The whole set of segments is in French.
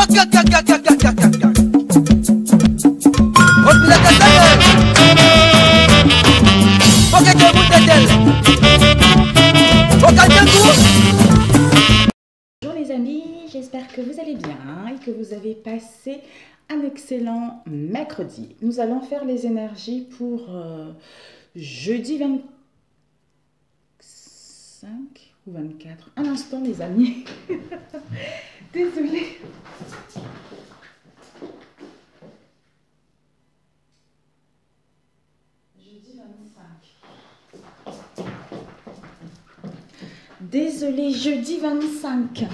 Bonjour les amis, j'espère que vous allez bien et que vous avez passé un excellent mercredi. Nous allons faire les énergies pour jeudi 25 ou 24. Un instant les amis. Désolée. Jeudi 25. Désolée, jeudi 25.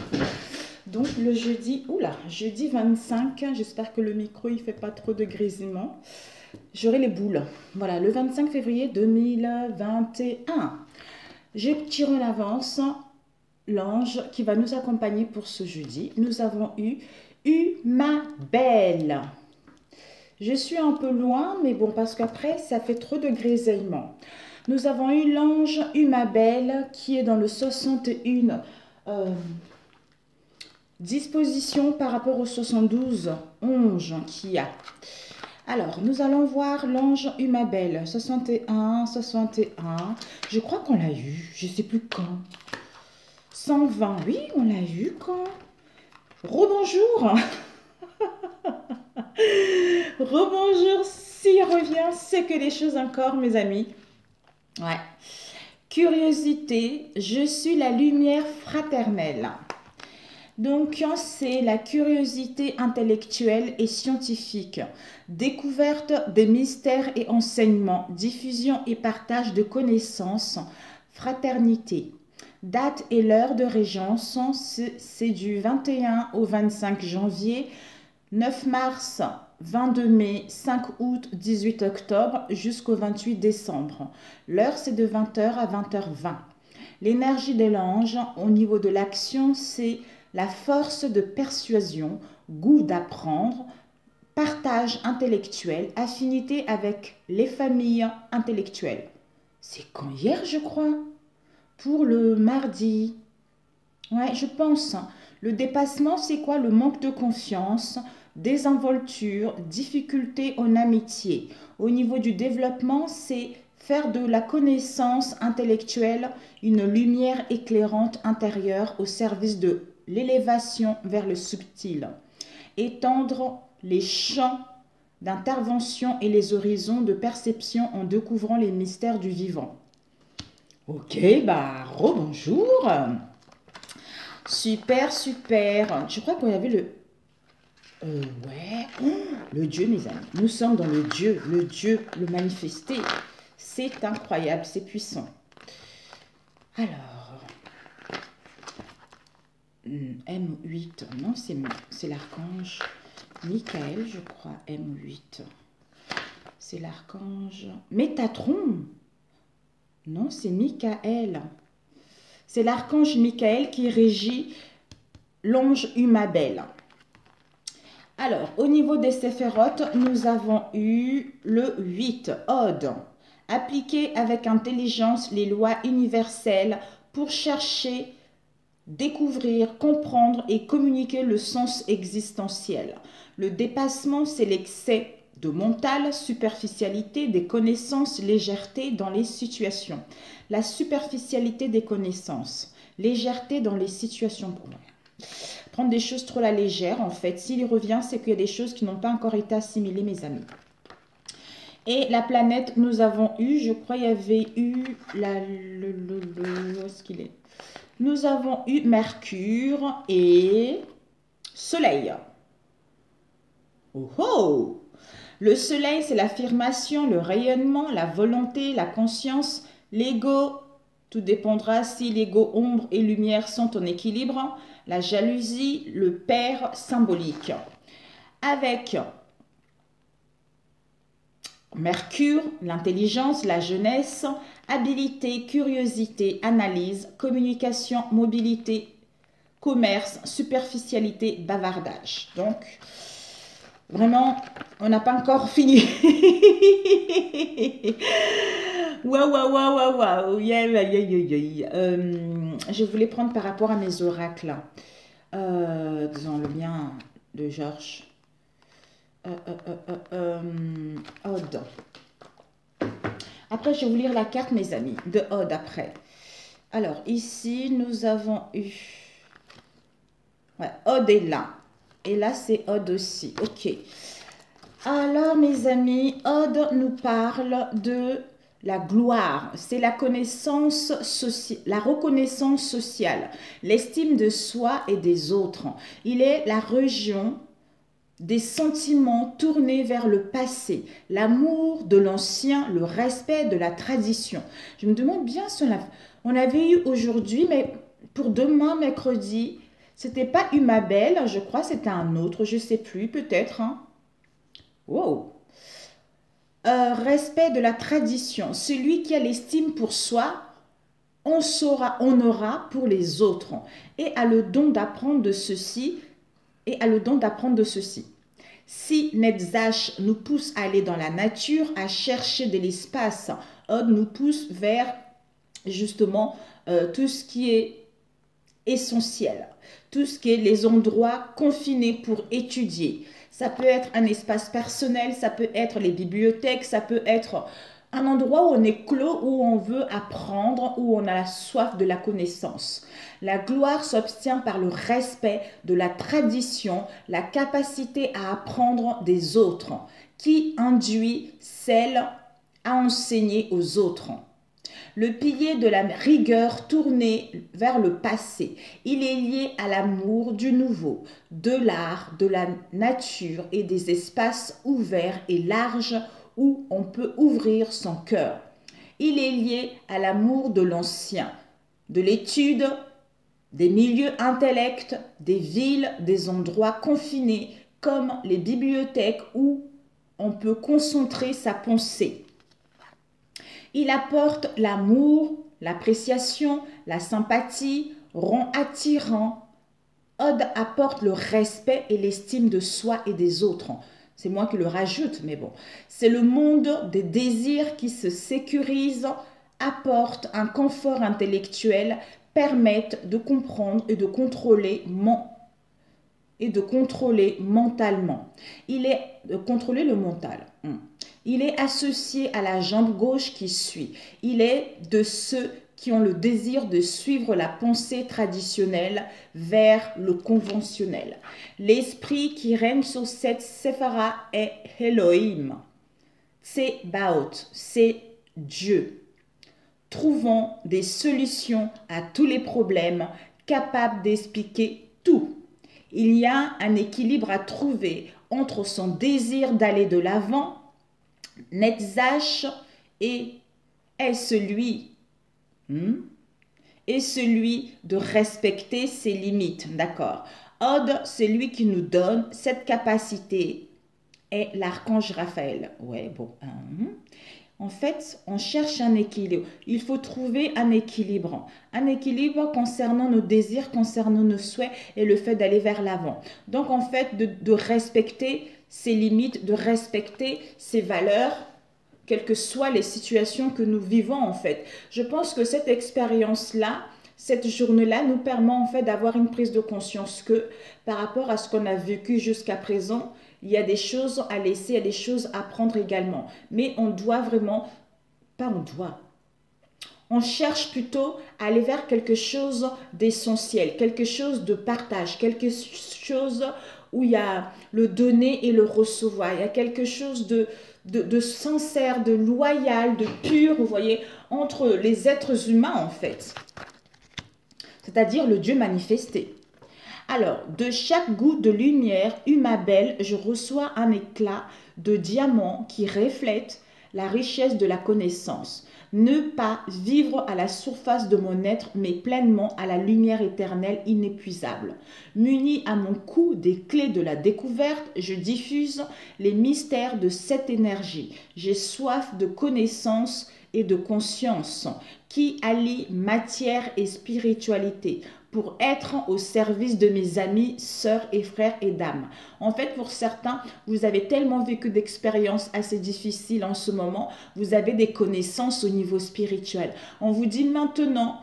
Donc le jeudi, jeudi 25, j'espère que le micro il fait pas trop de grésillement. J'aurai les boules. Voilà, le 25 février 2021. J'ai tiré en avance l'ange qui va nous accompagner pour ce jeudi. Nous avons eu ma belle. Je suis un peu loin, mais bon, parce qu'après, ça fait trop de grésillement. Nous avons eu l'ange Umabel qui est dans le 61 disposition par rapport au 72 11 qu'il y a. Alors, nous allons voir l'ange Umabel 61, 61. Je crois qu'on l'a eu, je ne sais plus quand. 120, oui, on l'a eu quand. Rebonjour. Rebonjour, s'il revient, c'est que les choses encore, mes amis. Ouais. Curiosité, je suis la lumière fraternelle. Donc, c'est la curiosité intellectuelle et scientifique, découverte des mystères et enseignements, diffusion et partage de connaissances, fraternité. Date et l'heure de régence, c'est du 21 au 25 janvier, 9 mars, 22 mai, 5 août, 18 octobre jusqu'au 28 décembre. L'heure, c'est de 20h à 20h20. L'énergie de l'ange, au niveau de l'action, c'est la force de persuasion, goût d'apprendre, partage intellectuel, affinité avec les familles intellectuelles. C'est quand hier, je crois, pour le mardi. Ouais, je pense. Le dépassement, c'est quoi? Le manque de confiance, désinvolture, difficulté en amitié. Au niveau du développement, c'est faire de la connaissance intellectuelle une lumière éclairante intérieure au service de l'élévation vers le subtil. Étendre les champs d'intervention et les horizons de perception en découvrant les mystères du vivant. Ok, bah, rebonjour. Super, super. Je crois qu'on y avait le... le Dieu, mes amis. Nous sommes dans le Dieu, le manifesté. C'est incroyable, c'est puissant. Alors, M8, non, c'est l'archange Michael, je crois, M8. C'est l'archange Métatron. Non, c'est Michael. C'est l'archange Michael qui régit l'ange Umabel. Alors, au niveau des séphirotes, nous avons eu le 8, Od. Appliquer avec intelligence les lois universelles pour chercher, découvrir, comprendre et communiquer le sens existentiel. Le dépassement, c'est l'excès de mental, superficialité des connaissances, légèreté dans les situations. La superficialité des connaissances, légèreté dans les situations. Prendre des choses trop à la légère, en fait. S'il revient, c'est qu'il y a des choses qui n'ont pas encore été assimilées, mes amis. Et la planète, nous avons eu, je crois, il y avait eu où est-ce qu'il est? Nous avons eu Mercure et Soleil. Oh oh! Le Soleil, c'est l'affirmation, le rayonnement, la volonté, la conscience, l'ego. Tout dépendra si l'ego, ombre et lumière sont en équilibre. La jalousie, le père symbolique. Avec Mercure, l'intelligence, la jeunesse, habilité, curiosité, analyse, communication, mobilité, commerce, superficialité, bavardage. Donc, vraiment, on n'a pas encore fini. Waouh, waouh, waouh, waouh. Je voulais prendre par rapport à mes oracles. Disons le mien, de Georges. Odd. Après, je vais vous lire la carte, mes amis, de Odd après. Alors, ici, nous avons eu... Ouais, Odd est là. Et là, c'est Odd aussi. Ok. Alors, mes amis, Odd nous parle de la gloire. C'est la connaissance sociale, la reconnaissance sociale, l'estime de soi et des autres. Il est la région des sentiments tournés vers le passé, l'amour de l'ancien, le respect de la tradition. Je me demande bien si on avait eu aujourd'hui, mais pour demain, mercredi, c'était pas Humabel, je crois, c'était un autre, je sais plus, peut-être. Hein. Wow. Respect de la tradition. Celui qui a l'estime pour soi, on aura pour les autres et a le don d'apprendre de ceci Si Netzach nous pousse à aller dans la nature, à chercher de l'espace, Odd nous pousse vers justement tout ce qui est essentiel, tout ce qui est les endroits confinés pour étudier. Ça peut être un espace personnel, ça peut être les bibliothèques, ça peut être un endroit où on est clos, où on veut apprendre, où on a la soif de la connaissance. La gloire s'obtient par le respect de la tradition, la capacité à apprendre des autres, qui induit celle à enseigner aux autres. Le pilier de la rigueur tourné vers le passé, il est lié à l'amour du nouveau, de l'art, de la nature et des espaces ouverts et larges où on peut ouvrir son cœur. Il est lié à l'amour de l'ancien, de l'étude, des milieux intellects, des villes, des endroits confinés comme les bibliothèques où on peut concentrer sa pensée. Il apporte l'amour, l'appréciation, la sympathie, rend attirant. Odd apporte le respect et l'estime de soi et des autres. C'est moi qui le rajoute, mais bon. C'est le monde des désirs qui se sécurise, apporte un confort intellectuel, permettent de comprendre et de contrôler mentalement. Il est de contrôler le mental. Il est associé à la jambe gauche qui suit. Il est de ceux qui ont le désir de suivre la pensée traditionnelle vers le conventionnel. L'esprit qui règne sur cette séphara est Elohim. Tsebaot, c'est Dieu. Trouvons des solutions à tous les problèmes, capables d'expliquer tout. Il y a un équilibre à trouver entre son désir d'aller de l'avant, Netzach, et celui de respecter ses limites, d'accord. Odd, c'est lui qui nous donne cette capacité, est l'archange Raphaël. Ouais, bon. En fait, on cherche un équilibre. Il faut trouver un équilibre. Un équilibre concernant nos désirs, concernant nos souhaits et le fait d'aller vers l'avant. Donc, en fait, de respecter ses limites, de respecter ses valeurs, quelles que soient les situations que nous vivons, en fait. Je pense que cette expérience-là, cette journée-là nous permet en fait d'avoir une prise de conscience que par rapport à ce qu'on a vécu jusqu'à présent, il y a des choses à laisser, il y a des choses à prendre également. Mais on doit vraiment, on cherche plutôt à aller vers quelque chose d'essentiel, quelque chose de partage, quelque chose où il y a le donner et le recevoir. Il y a quelque chose de sincère, de loyal, de pur, vous voyez, entre les êtres humains en fait. C'est-à-dire le Dieu manifesté. Alors, de chaque goutte de lumière Humabel, je reçois un éclat de diamant qui reflète la richesse de la connaissance. Ne pas vivre à la surface de mon être, mais pleinement à la lumière éternelle inépuisable. Muni à mon cou des clés de la découverte, je diffuse les mystères de cette énergie. J'ai soif de connaissance et de conscience qui allie matière et spiritualité pour être au service de mes amis, sœurs et frères et dames. En fait, pour certains, vous avez tellement vécu d'expériences assez difficiles en ce moment, vous avez des connaissances au niveau spirituel. On vous dit maintenant,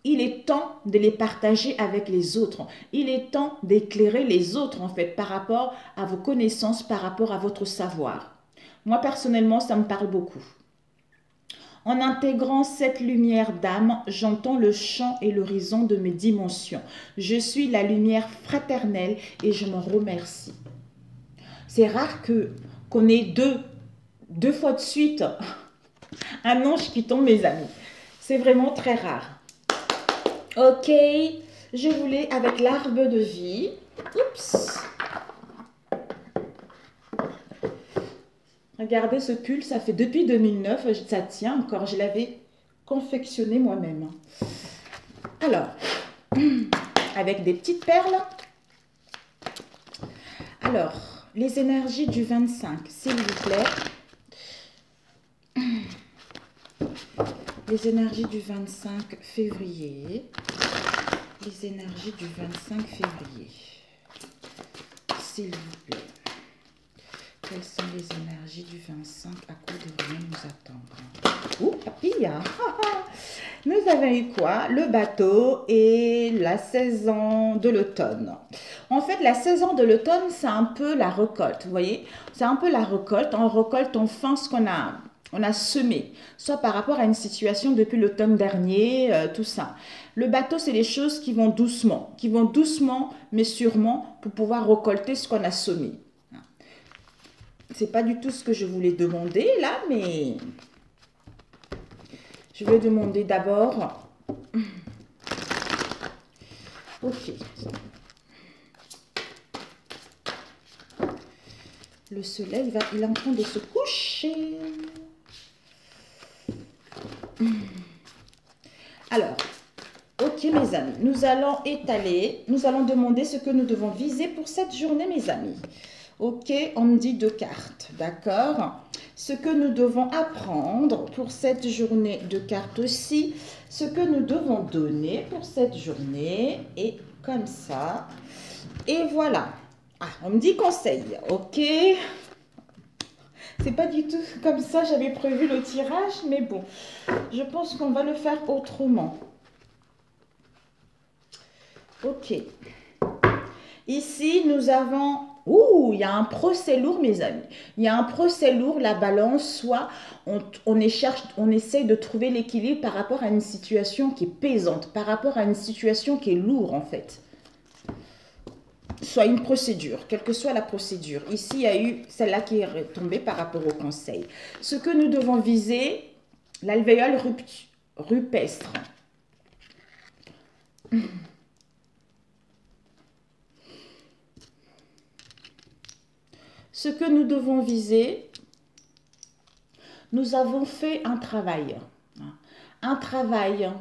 il est temps de les partager avec les autres. Il est temps d'éclairer les autres, en fait, par rapport à vos connaissances, par rapport à votre savoir. Moi, personnellement, ça me parle beaucoup. En intégrant cette lumière d'âme, j'entends le chant et l'horizon de mes dimensions. Je suis la lumière fraternelle et je m'en remercie. C'est rare qu'on ait deux fois de suite un ange qui tombe, mes amis. C'est vraiment très rare. Ok, je voulais avec l'arbre de vie. Oups. Regardez ce pull, ça fait depuis 2009, ça tient encore, je l'avais confectionné moi-même. Alors, avec des petites perles. Alors, les énergies du 25, s'il vous plaît. Les énergies du 25 février. Les énergies du 25 février. S'il vous plaît. Quelles sont les énergies du 25? À quoi devrait nous attendre? Ouh, papilla. Nous avons eu quoi? Le bateau et la saison de l'automne. En fait, la saison de l'automne, c'est un peu la récolte, vous voyez? C'est un peu la récolte. On récolte enfin ce qu'on a semé, soit par rapport à une situation depuis l'automne dernier, tout ça. Le bateau, c'est les choses qui vont doucement, mais sûrement, pour pouvoir récolter ce qu'on a semé. C'est pas du tout ce que je voulais demander là, mais je vais demander d'abord. Ok. Le soleil, il est en train de se coucher. Alors, ok mes amis, nous allons étaler, nous allons demander ce que nous devons viser pour cette journée mes amis. Ok, on me dit 2 cartes, d'accord. Ce que nous devons apprendre pour cette journée, 2 cartes aussi. Ce que nous devons donner pour cette journée, et comme ça. Et voilà. Ah, on me dit conseil, ok. C'est pas du tout comme ça, j'avais prévu le tirage, mais bon. Je pense qu'on va le faire autrement. Ok. Ici, nous avons... Ouh, il y a un procès lourd, mes amis. Il y a un procès lourd, la balance, soit on essaye de trouver l'équilibre par rapport à une situation qui est pesante, par rapport à une situation qui est lourde, en fait. Soit une procédure, quelle que soit la procédure. Ici, il y a eu celle-là qui est tombée par rapport au conseil. Ce que nous devons viser, l'alvéole rupestre. Ce que nous devons viser, nous avons fait un travail. Un travail.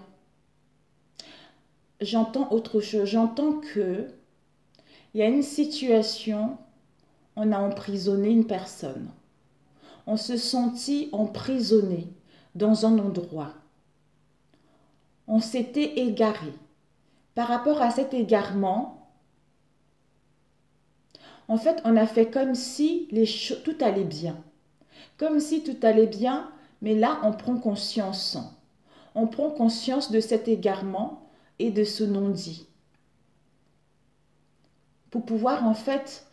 J'entends autre chose. J'entends que il y a une situation, on a emprisonné une personne. On se sentit emprisonné dans un endroit. On s'était égaré. Par rapport à cet égarement, en fait, on a fait comme si tout allait bien. Comme si tout allait bien, mais là, on prend conscience. On prend conscience de cet égarement et de ce non-dit. Pour pouvoir, en fait,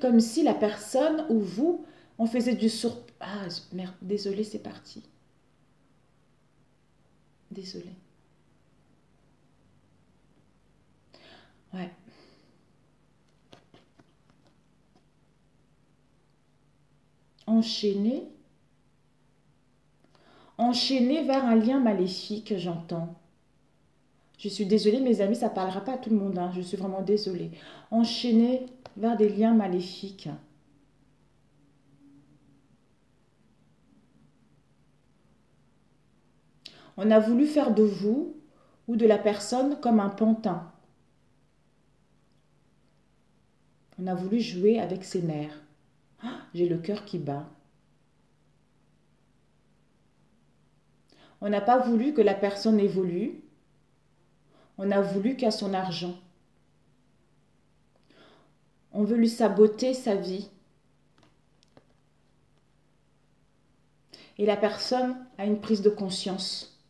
comme si la personne ou vous, on faisait du Ah, merde, désolé, c'est parti. Désolé. Ouais. Enchaîner vers un lien maléfique, j'entends. Je suis désolée, mes amis, ça ne parlera pas à tout le monde. Hein. Je suis vraiment désolée. Enchaîner vers des liens maléfiques. On a voulu faire de vous ou de la personne comme un pantin. On a voulu jouer avec ses nerfs. J'ai le cœur qui bat. On n'a pas voulu que la personne évolue. On a voulu qu'à son argent. On veut lui saboter sa vie. Et la personne a une prise de conscience.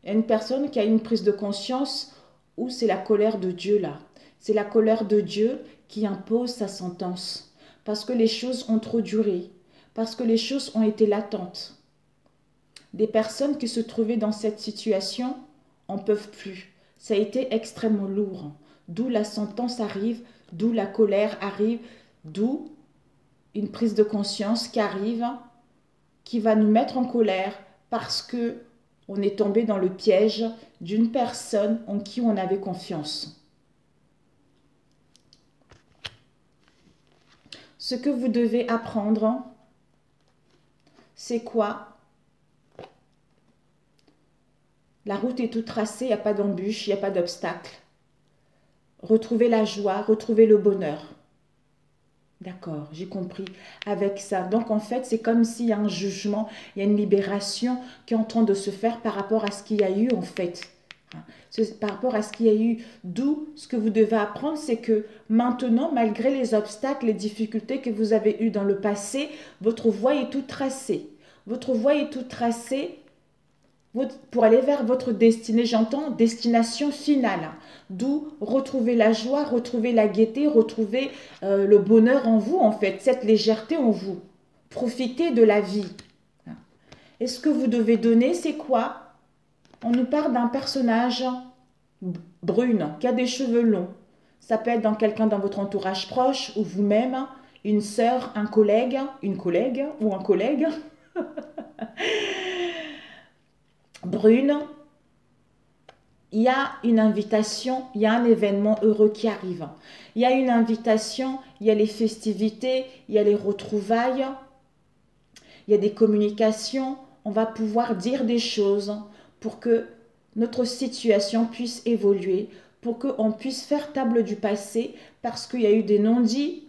Il y a une personne qui a une prise de conscience où c'est la colère de Dieu là. C'est la colère de Dieu qui impose sa sentence. Parce que les choses ont trop duré. Parce que les choses ont été latentes. Des personnes qui se trouvaient dans cette situation en peuvent plus. Ça a été extrêmement lourd. D'où la sentence arrive, d'où la colère arrive, d'où une prise de conscience qui arrive, qui va nous mettre en colère parce que on est tombé dans le piège d'une personne en qui on avait confiance. Ce que vous devez apprendre, c'est quoi? La route est toute tracée, il n'y a pas d'embûche, il n'y a pas d'obstacle. Retrouvez la joie, retrouvez le bonheur. D'accord, j'ai compris avec ça. Donc en fait, c'est comme s'il y a un jugement, il y a une libération qui est en train de se faire par rapport à ce qu'il y a eu en fait. Par rapport à ce qu'il y a eu. D'où ce que vous devez apprendre, c'est que maintenant, malgré les obstacles, les difficultés que vous avez eues dans le passé, votre voie est toute tracée. Votre voie est toute tracée pour aller vers votre destinée, j'entends destination finale. D'où retrouver la joie, retrouver la gaieté, retrouver le bonheur en vous, en fait, cette légèreté en vous. Profitez de la vie. Et ce que vous devez donner, c'est quoi? On nous parle d'un personnage brune, qui a des cheveux longs. Ça peut être dans quelqu'un dans votre entourage proche, ou vous-même, une sœur, un collègue, une collègue ou un collègue. Brune, il y a une invitation, il y a un événement heureux qui arrive. Il y a une invitation, il y a les festivités, il y a les retrouvailles, il y a des communications. On va pouvoir dire des choses pour que notre situation puisse évoluer, pour qu'on puisse faire table du passé, parce qu'il y a eu des non-dits.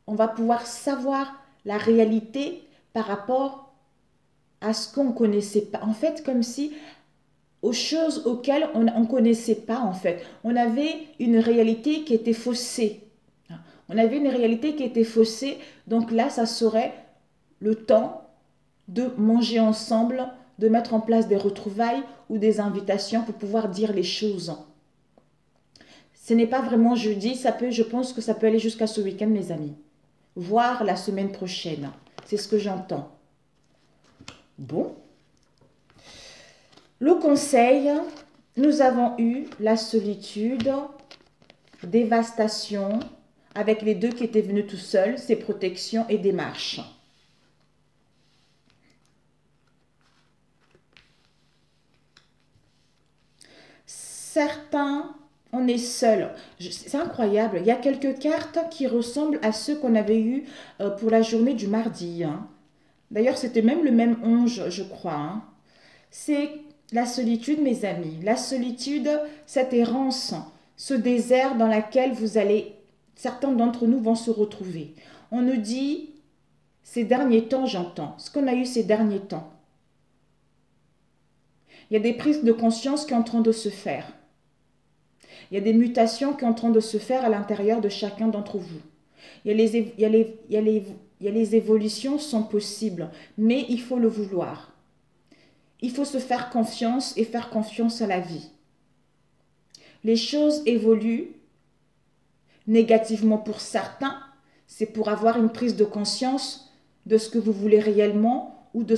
On va pouvoir savoir la réalité par rapport à ce qu'on ne connaissait pas. En fait, comme si aux choses auxquelles on ne connaissait pas, en fait. On avait une réalité qui était faussée. On avait une réalité qui était faussée. Donc là, ça serait le temps de manger ensemble, de mettre en place des retrouvailles ou des invitations pour pouvoir dire les choses. Ce n'est pas vraiment jeudi, je pense que ça peut aller jusqu'à ce week-end, mes amis. Voire la semaine prochaine. C'est ce que j'entends. Bon. Le conseil, nous avons eu la solitude, dévastation, avec les deux qui étaient venus tout seuls, ses protections et démarches. Certains, on est seul. C'est incroyable. Il y a quelques cartes qui ressemblent à ceux qu'on avait eus pour la journée du mardi. D'ailleurs, c'était même le même 11, je crois. C'est la solitude, mes amis. La solitude, cette errance, ce désert dans lequel certains d'entre nous vont se retrouver. On nous dit, ces derniers temps, j'entends, ce qu'on a eu ces derniers temps. Il y a des prises de conscience qui sont en train de se faire. Il y a des mutations qui sont en train de se faire à l'intérieur de chacun d'entre vous. Il y a les évolutions sont possibles, mais il faut le vouloir. Il faut se faire confiance et faire confiance à la vie. Les choses évoluent négativement pour certains, c'est pour avoir une prise de conscience de ce que vous voulez réellement ou de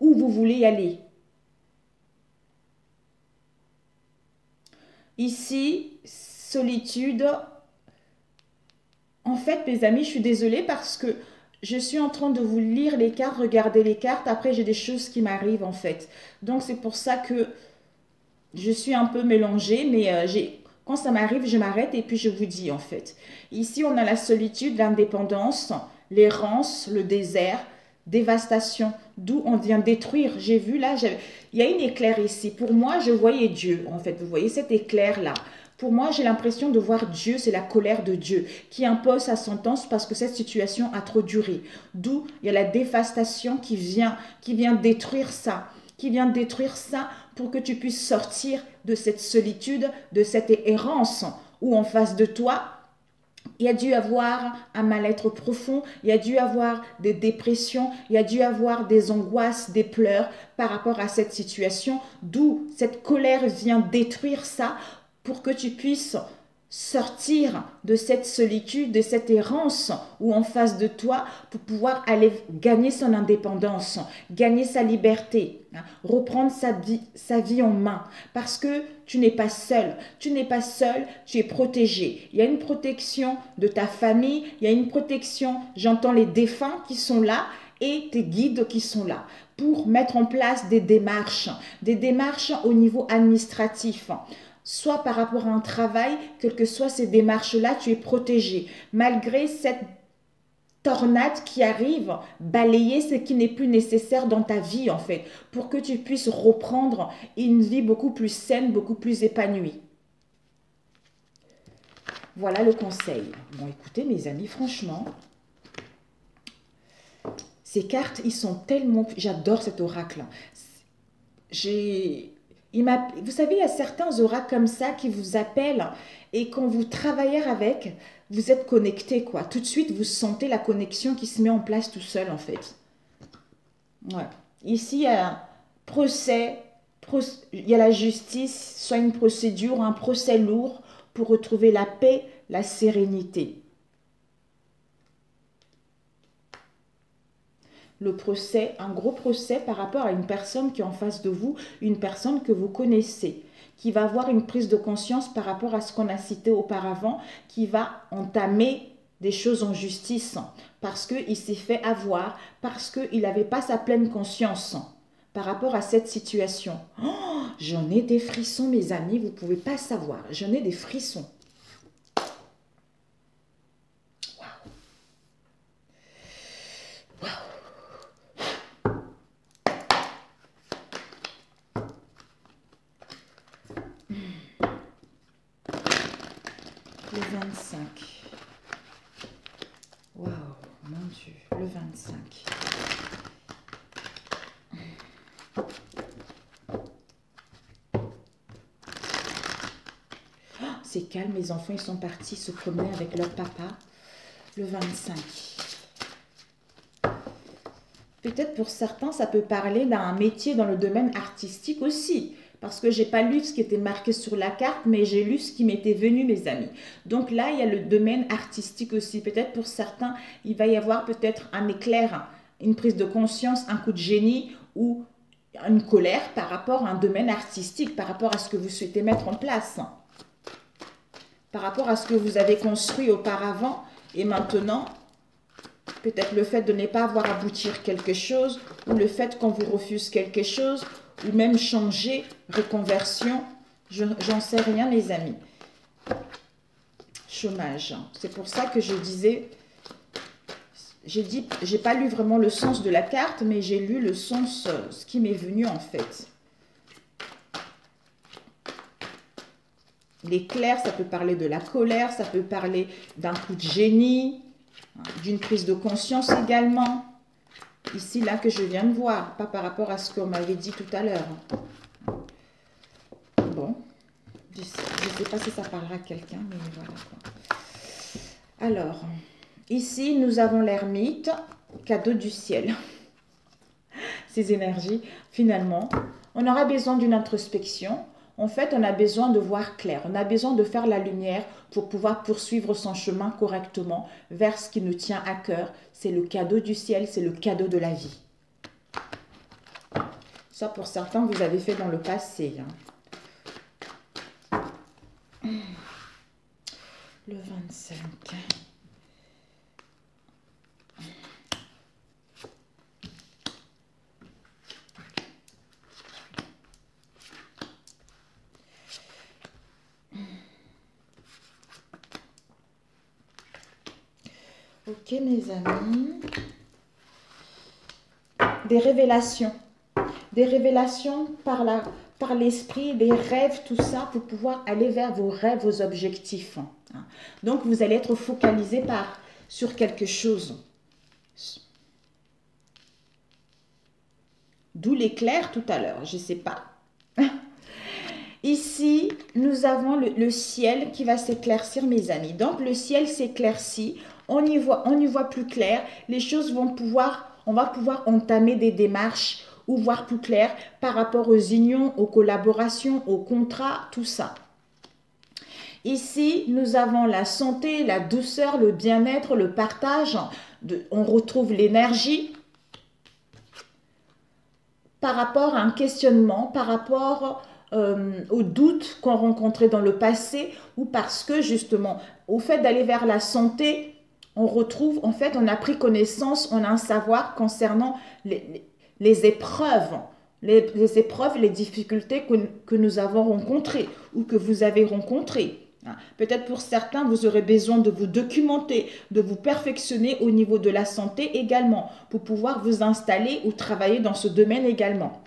où vous voulez aller. Ici, solitude. En fait, mes amis, je suis désolée parce que je suis en train de vous lire les cartes, regarder les cartes. Après, j'ai des choses qui m'arrivent en fait. Donc, c'est pour ça que je suis un peu mélangée. Mais quand ça m'arrive, je m'arrête et puis je vous dis en fait. Ici, on a la solitude, l'indépendance, l'errance, le désert, dévastation. D'où on vient détruire. J'ai vu là, il y a une éclair ici. Pour moi, je voyais Dieu en fait. Vous voyez cet éclair là. Pour moi, j'ai l'impression de voir Dieu, c'est la colère de Dieu qui impose sa sentence parce que cette situation a trop duré. D'où il y a la dévastation qui vient détruire ça, pour que tu puisses sortir de cette solitude, de cette errance où en face de toi, Il y a dû avoir un mal-être profond, il y a dû avoir des dépressions, il y a dû avoir des angoisses, des pleurs par rapport à cette situation, d'où cette colère vient détruire ça pour que tu puisses sortir de cette solitude, de cette errance ou en face de toi pour pouvoir aller gagner son indépendance, gagner sa liberté, reprendre sa vie en main. Parce que tu n'es pas seul, tu es protégé. Il y a une protection de ta famille, il y a une protection, j'entends les défunts qui sont là et tes guides qui sont là pour mettre en place des démarches au niveau administratif. Soit par rapport à un travail, quelles que soient ces démarches-là, tu es protégé. Malgré cette tornade qui arrive, balayer ce qui n'est plus nécessaire dans ta vie en fait, pour que tu puisses reprendre une vie beaucoup plus saine, beaucoup plus épanouie. Voilà le conseil. Bon, écoutez mes amis, franchement, ces cartes, ils sont tellement... J'adore cet oracle. Vous savez, il y a certains oracles comme ça qui vous appellent et quand vous travaillez avec, vous êtes connecté, quoi. Tout de suite, vous sentez la connexion qui se met en place tout seul, en fait. Ouais. Ici, il y a un procès, il y a la justice, soit une procédure, un procès lourd pour retrouver la paix, la sérénité. Le procès, un gros procès par rapport à une personne qui est en face de vous, une personne que vous connaissez, qui va avoir une prise de conscience par rapport à ce qu'on a cité auparavant, qui va entamer des choses en justice parce qu'il s'est fait avoir, parce qu'il n'avait pas sa pleine conscience par rapport à cette situation. Oh, j'en ai des frissons, mes amis, vous ne pouvez pas savoir. J'en ai des frissons. Le 25. Waouh, mon Dieu, le 25. Oh, c'est calme, mes enfants, ils sont partis se promener avec leur papa. Le 25. Peut-être pour certains, ça peut parler d'un métier dans le domaine artistique aussi. Parce que je n'ai pas lu ce qui était marqué sur la carte, mais j'ai lu ce qui m'était venu, mes amis. Donc là, il y a le domaine artistique aussi. Peut-être pour certains, il va y avoir peut-être un éclair, une prise de conscience, un coup de génie ou une colère par rapport à un domaine artistique, par rapport à ce que vous souhaitez mettre en place. Par rapport à ce que vous avez construit auparavant et maintenant, peut-être le fait de ne pas avoir aboutir quelque chose ou le fait qu'on vous refuse quelque chose ou même changer, reconversion, j'en sais rien les amis. Chômage, c'est pour ça que je disais, j'ai pas lu vraiment le sens de la carte, mais j'ai lu le sens, ce qui m'est venu en fait. L'éclair, ça peut parler de la colère, ça peut parler d'un coup de génie, d'une prise de conscience également. Ici, là, que je viens de voir, pas par rapport à ce qu'on m'avait dit tout à l'heure. Bon, je ne sais pas si ça parlera à quelqu'un, mais voilà quoi. Alors, ici, nous avons l'ermite, cadeau du ciel. Ces énergies, finalement, on aura besoin d'une introspection. En fait, on a besoin de voir clair, on a besoin de faire la lumière pour pouvoir poursuivre son chemin correctement vers ce qui nous tient à cœur. C'est le cadeau du ciel, c'est le cadeau de la vie. Ça, pour certains, vous avez fait dans le passé. Le 25. Ok, mes amis. Des révélations. Des révélations par l'esprit, des rêves, tout ça, pour pouvoir aller vers vos rêves, vos objectifs. Donc, vous allez être focalisé sur quelque chose. D'où l'éclair tout à l'heure, je ne sais pas. Ici, nous avons le ciel qui va s'éclaircir, mes amis. Donc, le ciel s'éclaircit. On y voit plus clair. Les choses on va pouvoir entamer des démarches ou voir plus clair par rapport aux unions, aux collaborations, aux contrats, tout ça. Ici, nous avons la santé, la douceur, le bien-être, le partage. On retrouve l'énergie par rapport à un questionnement, par rapport aux doutes qu'on rencontrait dans le passé ou parce que justement, au fait d'aller vers la santé, on retrouve, en fait, on a pris connaissance, on a un savoir concernant les épreuves, les difficultés que nous avons rencontrées ou que vous avez rencontrées. Peut-être pour certains, vous aurez besoin de vous documenter, de vous perfectionner au niveau de la santé également, pour pouvoir vous installer ou travailler dans ce domaine également.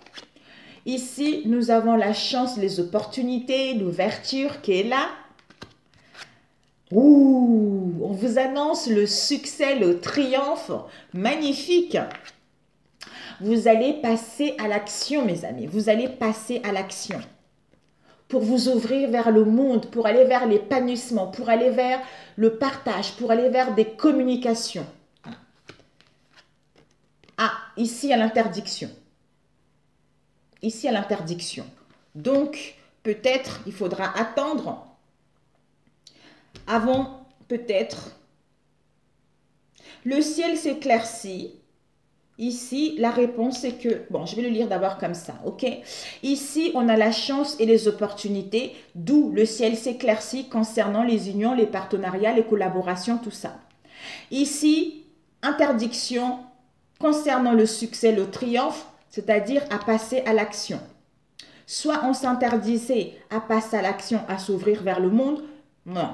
Ici, nous avons la chance, les opportunités, l'ouverture qui est là. Ouh, on vous annonce le succès, le triomphe. Magnifique. Vous allez passer à l'action, mes amis. Vous allez passer à l'action. Pour vous ouvrir vers le monde, pour aller vers l'épanouissement, pour aller vers le partage, pour aller vers des communications. Ah, ici, il y a l'interdiction. Ici, il y a l'interdiction. Donc, peut-être, il faudra attendre avant, peut-être. Le ciel s'éclaircit. Ici, la réponse est que, bon, je vais le lire d'abord comme ça, ok? Ici, on a la chance et les opportunités, d'où le ciel s'éclaircit concernant les unions, les partenariats, les collaborations, tout ça. Ici, interdiction concernant le succès, le triomphe, c'est-à-dire à passer à l'action. Soit on s'interdisait à passer à l'action, à s'ouvrir vers le monde, non.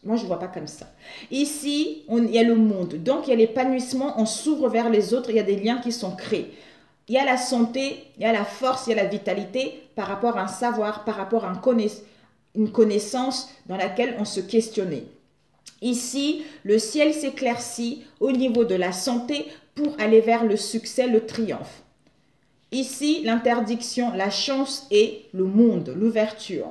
Moi, je ne vois pas comme ça. Ici, il y a le monde. Donc, il y a l'épanouissement. On s'ouvre vers les autres. Il y a des liens qui sont créés. Il y a la santé, il y a la force, il y a la vitalité par rapport à un savoir, par rapport à une connaissance dans laquelle on se questionnait. Ici, le ciel s'éclaircit au niveau de la santé pour aller vers le succès, le triomphe. Ici, l'interdiction, la chance et le monde, l'ouverture.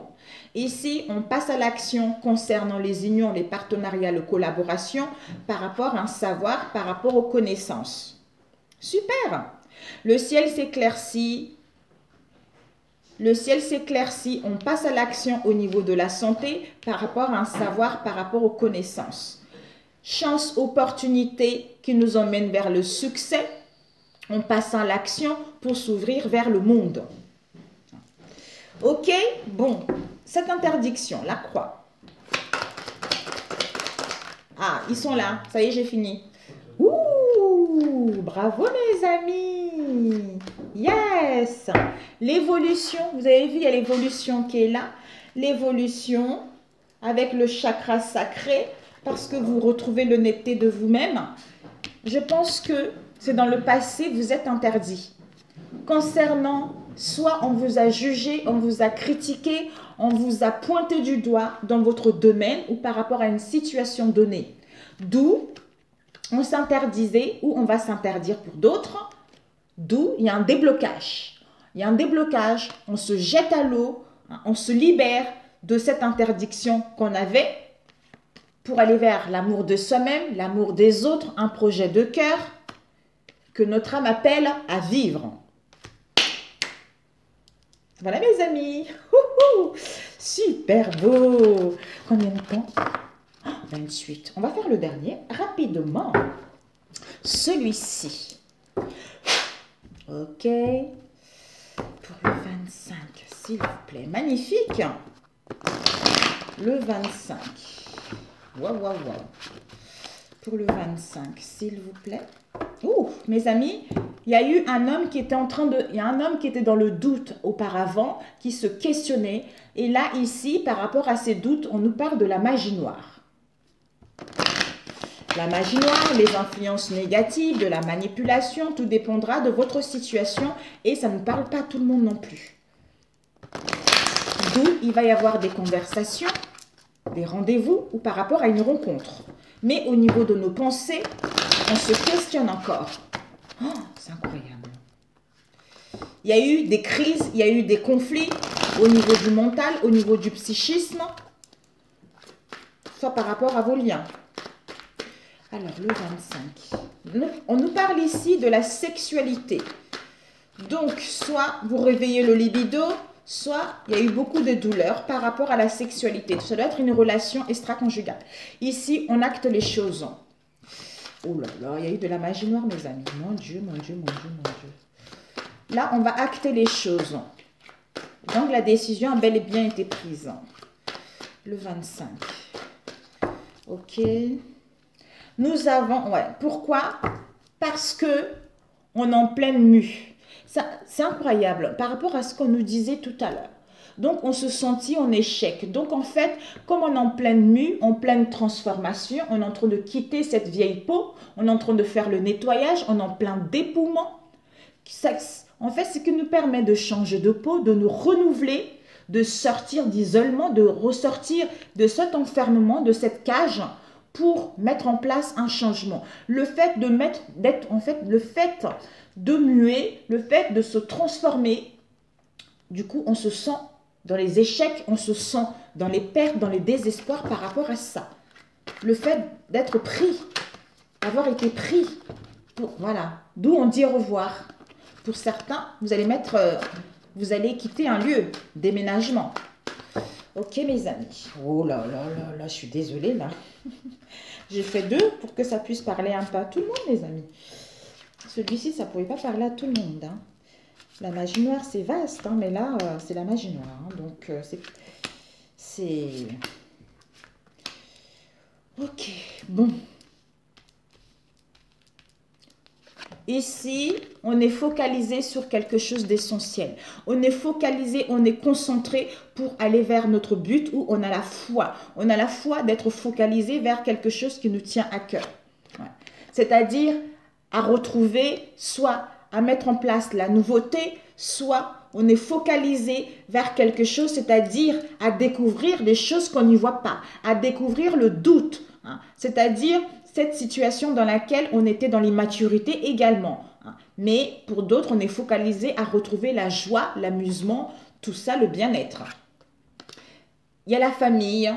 Ici, on passe à l'action concernant les unions, les partenariats, les collaborations par rapport à un savoir, par rapport aux connaissances. Super! Le ciel s'éclaircit. Le ciel s'éclaircit. On passe à l'action au niveau de la santé par rapport à un savoir, par rapport aux connaissances. Chance, opportunité qui nous emmène vers le succès. On passe à l'action pour s'ouvrir vers le monde. Ok? Bon. Cette interdiction, la croix. Ah, ils sont là. Ça y est, j'ai fini. Ouh, bravo mes amis. Yes. L'évolution, vous avez vu, il y a l'évolution qui est là. L'évolution avec le chakra sacré parce que vous retrouvez l'honnêteté de vous-même. Je pense que c'est dans le passé, vous êtes interdit. Concernant, soit on vous a jugé, on vous a critiqué, on vous a pointé du doigt dans votre domaine ou par rapport à une situation donnée. D'où on s'interdisait ou on va s'interdire pour d'autres. D'où il y a un déblocage. Il y a un déblocage, on se jette à l'eau, on se libère de cette interdiction qu'on avait pour aller vers l'amour de soi-même, l'amour des autres, un projet de cœur que notre âme appelle à vivre. Voilà mes amis. Super beau. Combien de temps? 28. On va faire le dernier rapidement. Celui-ci. Ok. Pour le 25, s'il vous plaît. Magnifique. Le 25. Waouh, waouh, waouh. Pour le 25, s'il vous plaît. Ouh, mes amis, il y a eu un homme qui était il y a un homme qui était dans le doute auparavant, qui se questionnait. Et là, ici, par rapport à ces doutes, on nous parle de la magie noire. La magie noire, les influences négatives, de la manipulation, tout dépendra de votre situation et ça ne parle pas à tout le monde non plus. D'où il va y avoir des conversations, des rendez-vous ou par rapport à une rencontre. Mais au niveau de nos pensées, on se questionne encore. Oh, c'est incroyable. Il y a eu des crises, il y a eu des conflits, au niveau du mental, au niveau du psychisme, soit par rapport à vos liens. Alors, le 25. On nous parle ici de la sexualité. Donc, soit vous réveillez le libido, soit il y a eu beaucoup de douleurs par rapport à la sexualité. Ça doit être une relation extra-conjugale. Ici, on acte les choses. Oh là là, il y a eu de la magie noire, mes amis. Mon Dieu, mon Dieu, mon Dieu, mon Dieu. Là, on va acter les choses. Donc, la décision a bel et bien été prise. Le 25. Ok. Nous avons... Ouais. Pourquoi? Parce que on est en pleine mue. C'est incroyable par rapport à ce qu'on nous disait tout à l'heure. Donc, on se sentit en échec. Donc, en fait, comme on est en pleine mue, en pleine transformation, on est en train de quitter cette vieille peau, on est en train de faire le nettoyage, on est en plein dépouillement. En fait, ce qui nous permet de changer de peau, de nous renouveler, de sortir d'isolement, de ressortir de cet enfermement, de cette cage, pour mettre en place un changement. Le fait de muer, le fait de se transformer, du coup, on se sent dans les échecs, on se sent dans les pertes, dans les désespoirs par rapport à ça. Le fait d'être pris, d'avoir été pris, voilà, d'où on dit au revoir. Pour certains, vous allez quitter un lieu, déménagement. Ok, mes amis. Oh là là là là, je suis désolée là. J'ai fait 2 pour que ça puisse parler un peu à tout le monde, les amis. Celui-ci, ça ne pouvait pas parler à tout le monde. Hein. La magie noire, c'est vaste, hein, mais là, c'est la magie noire. Hein, donc, c'est... Ok, bon. Ici, on est focalisé sur quelque chose d'essentiel. On est focalisé, on est concentré pour aller vers notre but où on a la foi. On a la foi d'être focalisé vers quelque chose qui nous tient à cœur. Ouais. C'est-à-dire à retrouver, soit à mettre en place la nouveauté, soit on est focalisé vers quelque chose, c'est-à-dire à découvrir des choses qu'on n'y voit pas, à découvrir le doute. Hein. C'est-à-dire cette situation dans laquelle on était dans l'immaturité également. Mais pour d'autres, on est focalisé à retrouver la joie, l'amusement, tout ça, le bien-être. Il y a la famille,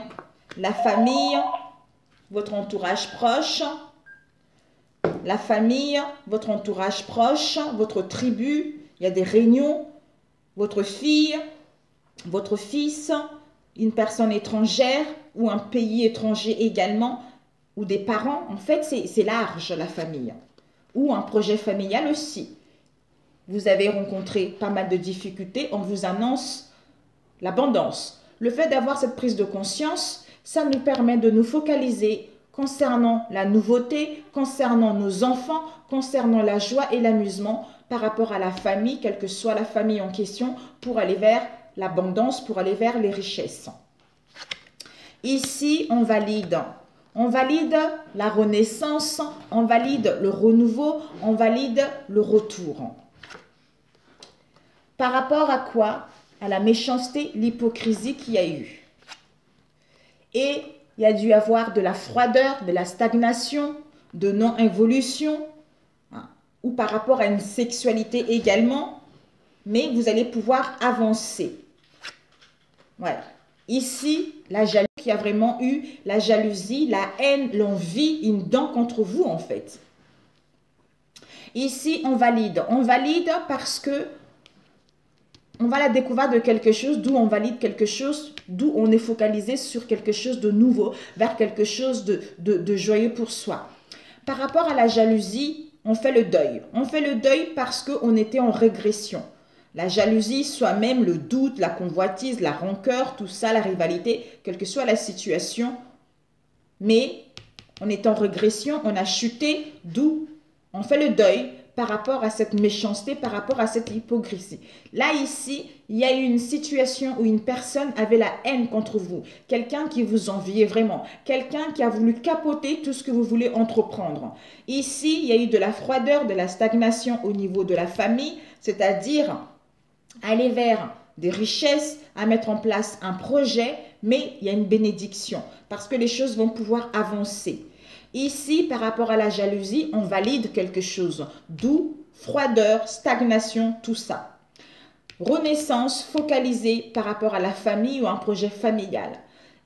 votre entourage proche, la famille, votre entourage proche, votre tribu, il y a des réunions, votre fille, votre fils, une personne étrangère ou un pays étranger également, ou des parents, en fait, c'est large, la famille. Ou un projet familial aussi. Vous avez rencontré pas mal de difficultés, on vous annonce l'abondance. Le fait d'avoir cette prise de conscience, ça nous permet de nous focaliser concernant la nouveauté, concernant nos enfants, concernant la joie et l'amusement par rapport à la famille, quelle que soit la famille en question, pour aller vers l'abondance, pour aller vers les richesses. Ici, on valide la renaissance, on valide le renouveau, on valide le retour. Par rapport à quoi? À la méchanceté, l'hypocrisie qu'il y a eu. Et il y a dû avoir de la froideur, de la stagnation, de non-évolution, hein, ou par rapport à une sexualité également, mais vous allez pouvoir avancer. Voilà. Ici, la jalousie, il y a vraiment eu la jalousie, la haine, l'envie, une dent contre vous en fait. Ici, on valide. On valide parce que on va à la découverte de quelque chose, d'où on valide quelque chose, d'où on est focalisé sur quelque chose de nouveau, vers quelque chose de joyeux pour soi. Par rapport à la jalousie, on fait le deuil. On fait le deuil parce qu'on était en régression. La jalousie, soi-même, le doute, la convoitise, la rancœur, tout ça, la rivalité, quelle que soit la situation. Mais on est en régression, on a chuté, d'où on fait le deuil par rapport à cette méchanceté, par rapport à cette hypocrisie. Là, ici, il y a eu une situation où une personne avait la haine contre vous. Quelqu'un qui vous enviait vraiment. Quelqu'un qui a voulu capoter tout ce que vous voulez entreprendre. Ici, il y a eu de la froideur, de la stagnation au niveau de la famille, c'est-à-dire aller vers des richesses, à mettre en place un projet, mais il y a une bénédiction parce que les choses vont pouvoir avancer. Ici, par rapport à la jalousie, on valide quelque chose, d'où froideur, stagnation, tout ça. Renaissance focalisée par rapport à la famille ou un projet familial.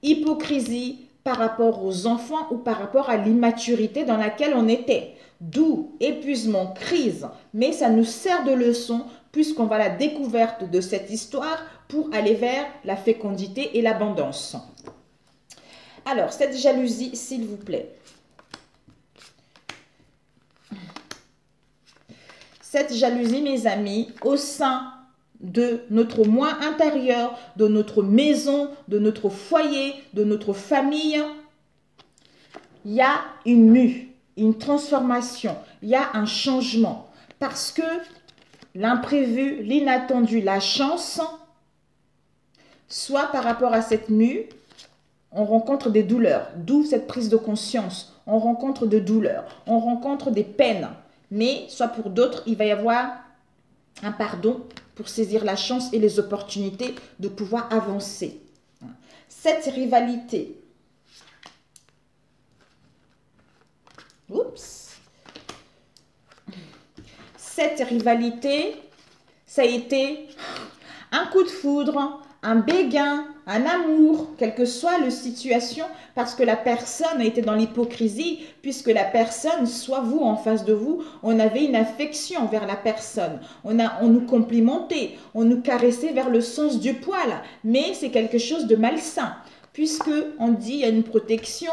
Hypocrisie par rapport aux enfants ou par rapport à l'immaturité dans laquelle on était. D'où épuisement, crise. Mais ça nous sert de leçon puisqu'on va à la découverte de cette histoire pour aller vers la fécondité et l'abondance. Alors, cette jalousie, s'il vous plaît. Cette jalousie, mes amis, au sein de notre moi intérieur, de notre maison, de notre foyer, de notre famille, il y a une mue, une transformation, il y a un changement. Parce que l'imprévu, l'inattendu, la chance, soit par rapport à cette mue, on rencontre des douleurs, d'où cette prise de conscience. On rencontre des douleurs, on rencontre des peines. Mais soit pour d'autres, il va y avoir un pardon pour saisir la chance et les opportunités de pouvoir avancer. Cette rivalité, cette rivalité, ça a été un coup de foudre, un béguin, un amour, quelle que soit la situation, parce que la personne a été dans l'hypocrisie, puisque la personne, soit vous en face de vous, on avait une affection envers la personne, on nous complimentait, on nous caressait vers le sens du poil, mais c'est quelque chose de malsain, puisque on dit il y a une protection,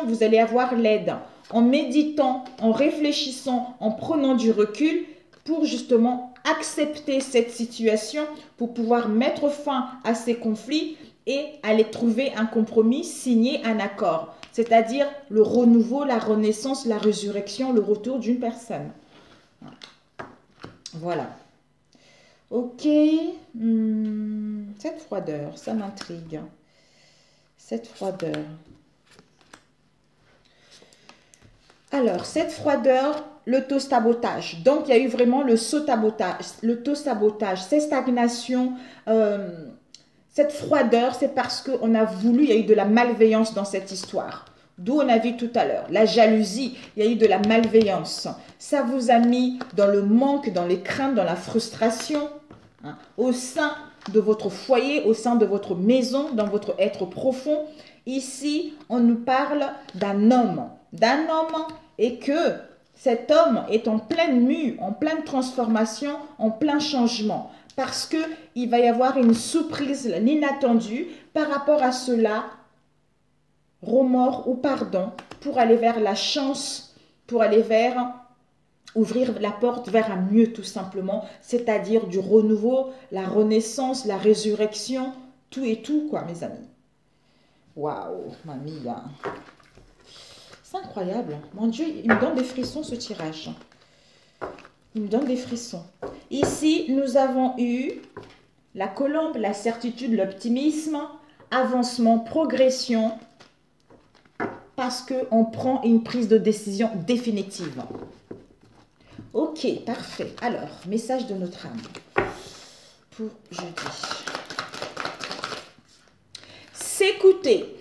vous allez avoir l'aide. En méditant, en réfléchissant, en prenant du recul, pour justement accepter cette situation, pour pouvoir mettre fin à ces conflits et aller trouver un compromis, signer un accord. C'est-à-dire le renouveau, la renaissance, la résurrection, le retour d'une personne. Voilà. Ok. Cette froideur, ça m'intrigue. Cette froideur. Alors, cette froideur, l'auto-sabotage. Donc, il y a eu vraiment l'auto-sabotage, cette stagnation, cette froideur, c'est parce qu'on a voulu, il y a eu de la malveillance dans cette histoire. D'où on a vu tout à l'heure, la jalousie, il y a eu de la malveillance. Ça vous a mis dans le manque, dans les craintes, dans la frustration, hein, au sein de votre foyer, au sein de votre maison, dans votre être profond. Ici, on nous parle d'un homme et que cet homme est en pleine mue, en pleine transformation, en plein changement. Parce qu'il va y avoir une surprise, l'inattendue, par rapport à cela, remords ou pardon, pour aller vers la chance, pour aller vers ouvrir la porte vers un mieux tout simplement, c'est-à-dire du renouveau, la renaissance, la résurrection, tout et tout quoi mes amis. Waouh, mamie, c'est incroyable. Mon Dieu, il me donne des frissons ce tirage. Il me donne des frissons. Ici, nous avons eu la colombe, la certitude, l'optimisme, avancement, progression, parce qu'on prend une prise de décision définitive. Ok, parfait. Alors, message de notre âme pour jeudi. S'écouter.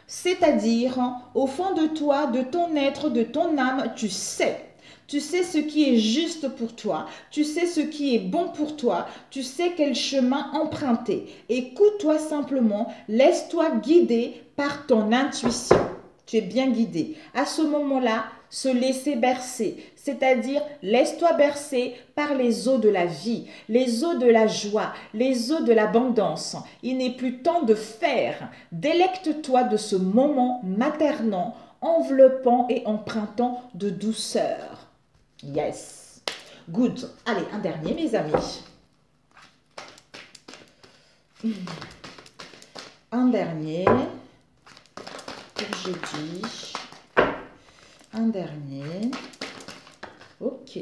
C'est-à-dire, au fond de toi, de ton être, de ton âme, tu sais. Tu sais ce qui est juste pour toi. Tu sais ce qui est bon pour toi. Tu sais quel chemin emprunter. Écoute-toi simplement. Laisse-toi guider par ton intuition. Tu es bien guidé. À ce moment-là, se laisser bercer, c'est-à-dire laisse-toi bercer par les eaux de la vie, les eaux de la joie, les eaux de l'abondance. Il n'est plus temps de faire. Délecte-toi de ce moment maternant, enveloppant et empruntant de douceur. Yes. Good. Allez, un dernier, mes amis. Un dernier pour jeudi. Un dernier. Ok.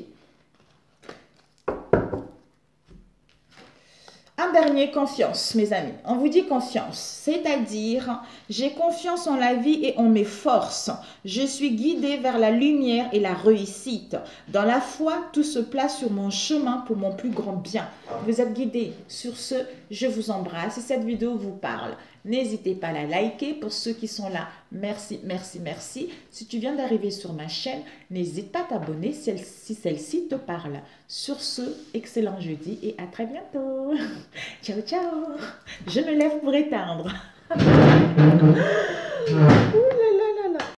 Un dernier, confiance, mes amis. On vous dit confiance, c'est-à-dire j'ai confiance en la vie et en mes forces. Je suis guidée vers la lumière et la réussite. Dans la foi, tout se place sur mon chemin pour mon plus grand bien. Vous êtes guidés. Sur ce, je vous embrasse. Si cette vidéo vous parle, N'hésitez pas à la liker. Pour ceux qui sont là, merci, merci, merci. Si tu viens d'arriver sur ma chaîne, n'hésite pas à t'abonner si celle-ci te parle. Sur ce, excellent jeudi et à très bientôt. Ciao, ciao. Je me lève pour éteindre.